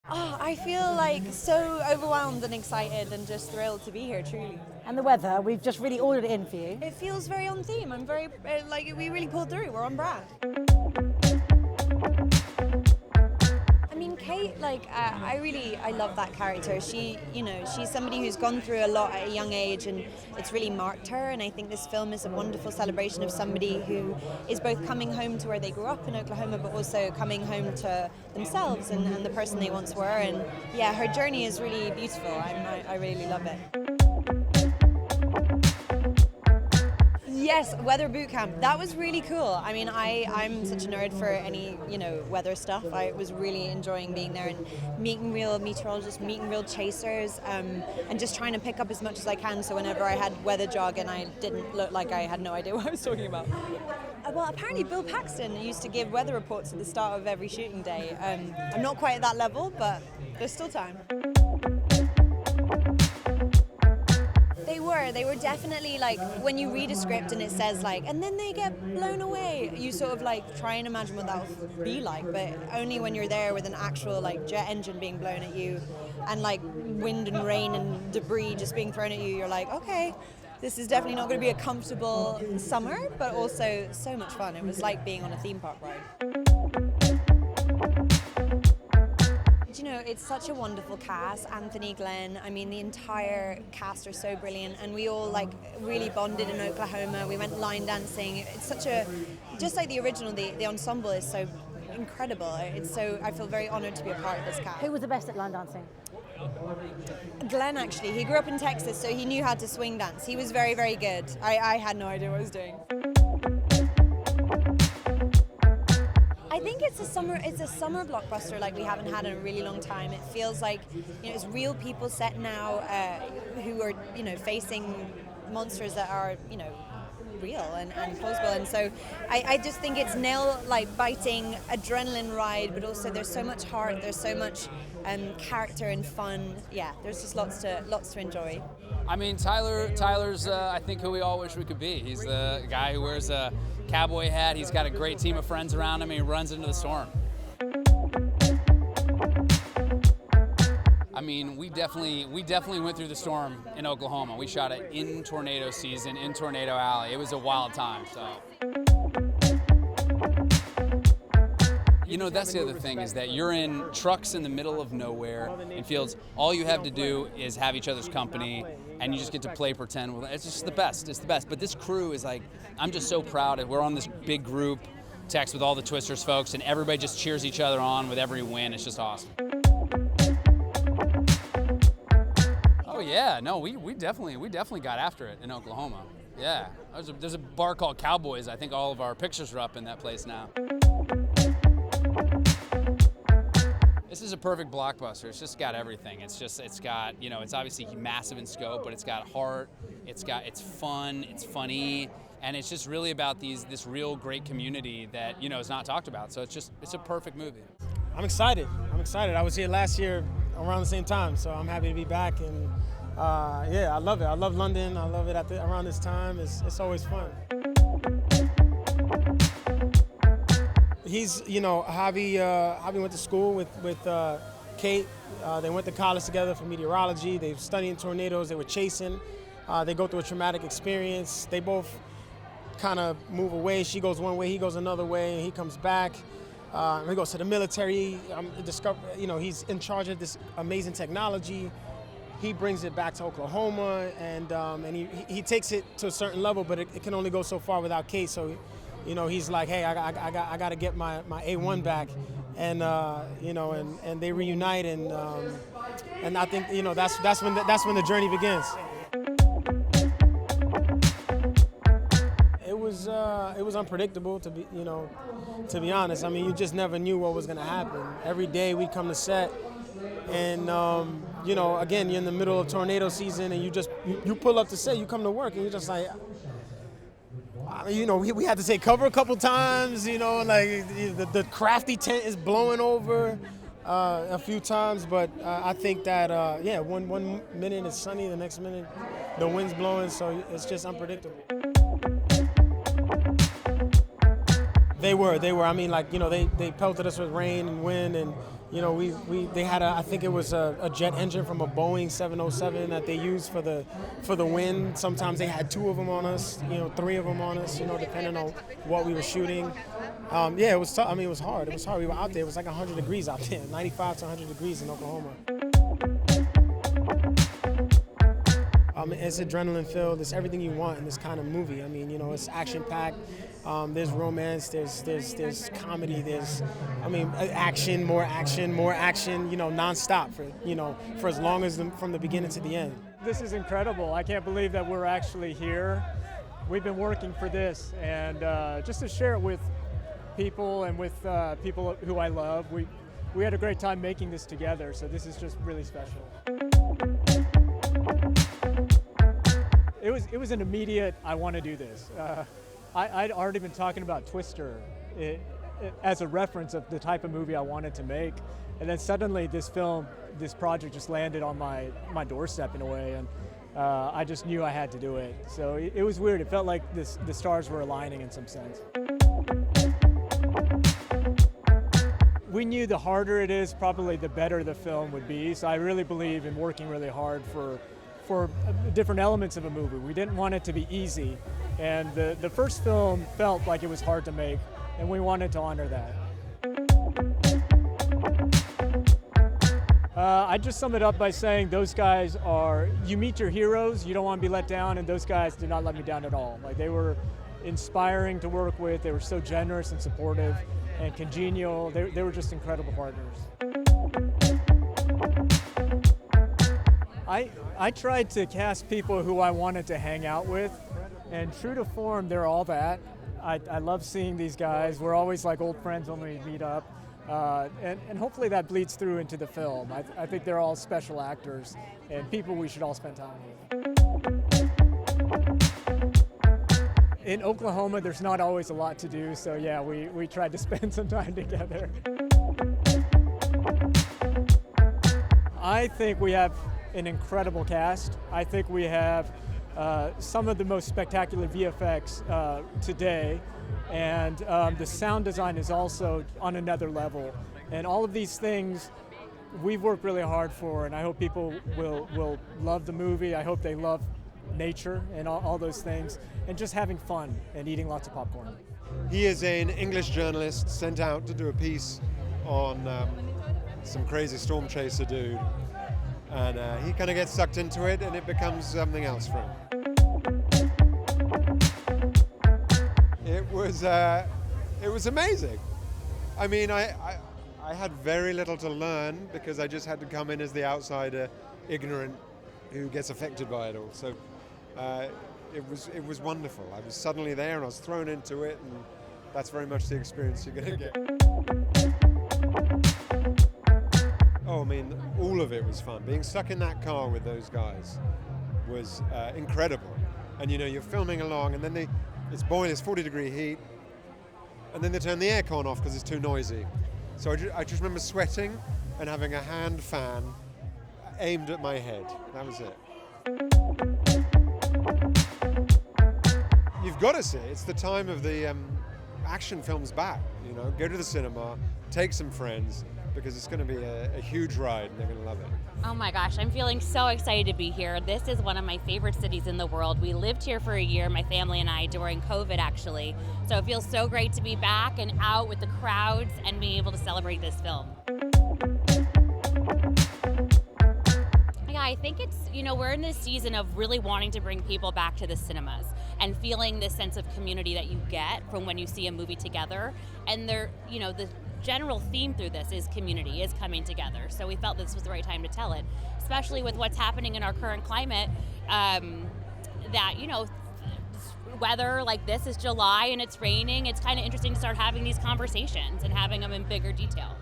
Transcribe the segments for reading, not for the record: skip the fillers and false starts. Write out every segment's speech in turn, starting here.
Oh, I feel like so overwhelmed and excited and just thrilled to be here, truly. And the weather, we've just really ordered it in for you. It feels very on theme. I'm very, we really pulled through. We're on brand. I mean, Kate, I love that character. She's somebody who's gone through a lot at a young age, and it's really marked her. And I think this film is a wonderful celebration of somebody who is both coming home to where they grew up in Oklahoma, but also coming home to themselves and the person they once were. And yeah, her journey is really beautiful. I really love it. Yes, weather boot camp. That was really cool. I mean, I'm such a nerd for any, weather stuff. I was really enjoying being there and meeting real meteorologists, meeting real chasers, and just trying to pick up as much as I can. So whenever I had weather jargon, I didn't look like I had no idea what I was talking about. Well, apparently Bill Paxton used to give weather reports at the start of every shooting day. I'm not quite at that level, but there's still time. They were definitely like, when you read a script and it says and then they get blown away, you sort of try and imagine what that would be like, but only when you're there with an actual jet engine being blown at you and wind and rain and debris just being thrown at you, you're like, okay, this is definitely not going to be a comfortable summer, but also so much fun. It was like being on a theme park ride. It's such a wonderful cast. Anthony, Glenn, I mean, the entire cast are so brilliant, and we all really bonded in Oklahoma. We went line dancing. It's just like the original, the ensemble is so incredible. I feel very honored to be a part of this cast. Who was the best at line dancing? Glenn, actually. He grew up in Texas, so he knew how to swing dance. He was very, very good. I had no idea what I was doing. I think it's a summer blockbuster like we haven't had in a really long time. It feels like it's real people set now who are facing monsters that are real and plausible, and so I just think it's nail-biting adrenaline ride, but also there's so much heart, there's so much character and fun. Yeah, there's just lots to enjoy. I mean, Tyler's I think who we all wish we could be. He's the guy who wears a cowboy hat. He's got a great team of friends around him. And he runs into the storm. I mean, we definitely went through the storm in Oklahoma. We shot it in tornado season, in Tornado Alley. It was a wild time. So. That's the other thing, is that you're in trucks in the middle of nowhere in fields. All you have to do is have each other's company, and you just get to play pretend. Well, it's just the best. It's the best. But this crew is I'm just so proud. We're on this big group text with all the Twisters folks, and everybody just cheers each other on with every win. It's just awesome. Oh yeah, no, we definitely got after it in Oklahoma. Yeah, there's a bar called Cowboys. I think all of our pictures are up in that place now. This is a perfect blockbuster. It's just got everything. It's got, it's obviously massive in scope, but it's got heart, it's fun, it's funny, and it's just really about this real great community that, is not talked about. So it's a perfect movie. I'm excited. I was here last year around the same time, so I'm happy to be back, and I love it. I love London. I love it around this time. It's always fun. He's, Javi went to school with Kate. They went to college together for meteorology. They studied tornadoes. They were chasing. They go through a traumatic experience. They both kind of move away. She goes one way, he goes another way, and he comes back. He goes to the military. He's in charge of this amazing technology. He brings it back to Oklahoma, and he takes it to a certain level, but it can only go so far without Kate. So, he's like, hey, I got to get my A1 back, and and they reunite, and I think that's when the journey begins. It was unpredictable, to be honest. I mean, you just never knew what was going to happen. Every day we'd come to set, and you know, again, you're in the middle of tornado season and you pull up to set, you come to work and you're just like, you know, we had to take cover a couple times, you know, like the crafty tent is blowing over a few times, but I think that, yeah, one minute it's sunny, the next minute the wind's blowing, so it's just unpredictable. They were. I mean, like, you know, they pelted us with rain and wind, and, you know, they had I think it was a jet engine from a Boeing 707 that they used for the wind. Sometimes they had 2 of them on us, you know, 3 of them on us, you know, depending on what we were shooting. Yeah, it was tough. I mean, it was hard. We were out there. It was like 100 degrees out there, 95 to 100 degrees in Oklahoma. It's adrenaline filled. It's everything you want in this kind of movie. I mean, you know, it's action packed. There's romance. There's comedy. There's, I mean, action, more action. You know, nonstop for as long as from the beginning to the end. This is incredible. I can't believe that we're actually here. We've been working for this, and just to share it with people and with people who I love, we had a great time making this together. So this is just really special. It was an immediate, I want to do this. I'd already been talking about Twister as a reference of the type of movie I wanted to make. And then suddenly this project just landed on my doorstep in a way, and I just knew I had to do it. So it was weird. It felt like the stars were aligning in some sense. We knew the harder it is, probably the better the film would be. So I really believe in working really hard for different elements of a movie. We didn't want it to be easy, and the first film felt like it was hard to make, and we wanted to honor that. I just sum it up by saying those guys you meet your heroes, you don't want to be let down, and those guys did not let me down at all. Like, they were inspiring to work with, they were so generous and supportive and congenial, they were just incredible partners. I tried to cast people who I wanted to hang out with, and true to form, they're all that. I love seeing these guys. We're always like old friends when we meet up, and hopefully that bleeds through into the film. I think they're all special actors and people we should all spend time with. In Oklahoma, there's not always a lot to do, so yeah, we tried to spend some time together. I think we have an incredible cast. I think we have some of the most spectacular VFX today, and the sound design is also on another level. And all of these things we've worked really hard for, and I hope people will love the movie. I hope they love nature and all those things, and just having fun and eating lots of popcorn. He is an English journalist sent out to do a piece on some crazy storm chaser dude. And he kind of gets sucked into it, and it becomes something else for him. It was amazing. I mean, I had very little to learn because I just had to come in as the outsider, ignorant, who gets affected by it all. So it was wonderful. I was suddenly there, and I was thrown into it, and that's very much the experience you're going to get. Oh, I mean, all of it was fun. Being stuck in that car with those guys was incredible. And, you know, you're filming along, and then it's boiling, it's 40-degree heat, and then they turn the aircon off because it's too noisy. So I just remember sweating and having a hand fan aimed at my head. That was it. You've got to see it. It's the time of the action films back. You know, go to the cinema, take some friends, because it's going to be a huge ride, and they're going to love it. Oh my gosh, I'm feeling so excited to be here. This is one of my favorite cities in the world. We lived here for a year, my family and I, during COVID actually. So it feels so great to be back and out with the crowds and being able to celebrate this film. Yeah, I think it's, you know, we're in this season of really wanting to bring people back to the cinemas and feeling this sense of community that you get from when you see a movie together. And the general theme through this is community, is coming together. So we felt this was the right time to tell it, especially with what's happening in our current climate, that, you know, weather like this is July and it's raining. It's kind of interesting to start having these conversations and having them in bigger detail.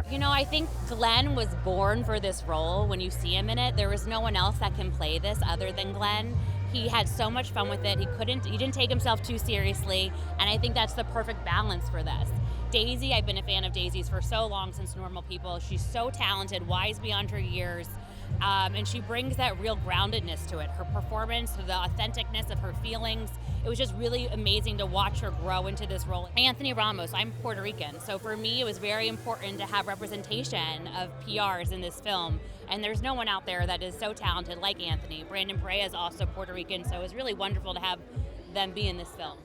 You know, I think Glenn was born for this role. When you see him in it, there was no one else that can play this other than Glenn. He had so much fun with it. He didn't take himself too seriously, and I think that's the perfect balance for this. Daisy, I've been a fan of Daisy's for so long, since Normal People. She's so talented, wise beyond her years, and she brings that real groundedness to it. Her performance, the authenticness of her feelings. It was just really amazing to watch her grow into this role. Anthony Ramos, I'm Puerto Rican, so for me it was very important to have representation of PRs in this film, and there's no one out there that is so talented like Anthony. Brandon Perea is also Puerto Rican, so it was really wonderful to have them be in this film.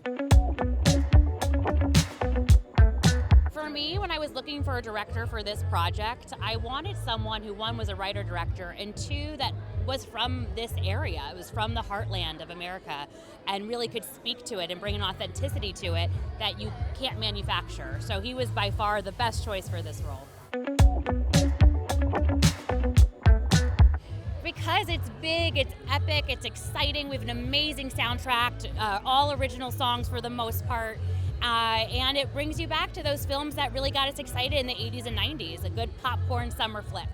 For me, when I was looking for a director for this project, I wanted someone who, one, was a writer-director, and two, that was from this area. It was from the heartland of America and really could speak to it and bring an authenticity to it that you can't manufacture. So he was by far the best choice for this role. Because it's big, it's epic, it's exciting. We have an amazing soundtrack, all original songs for the most part. And it brings you back to those films that really got us excited in the 80s and 90s, a good popcorn summer flick.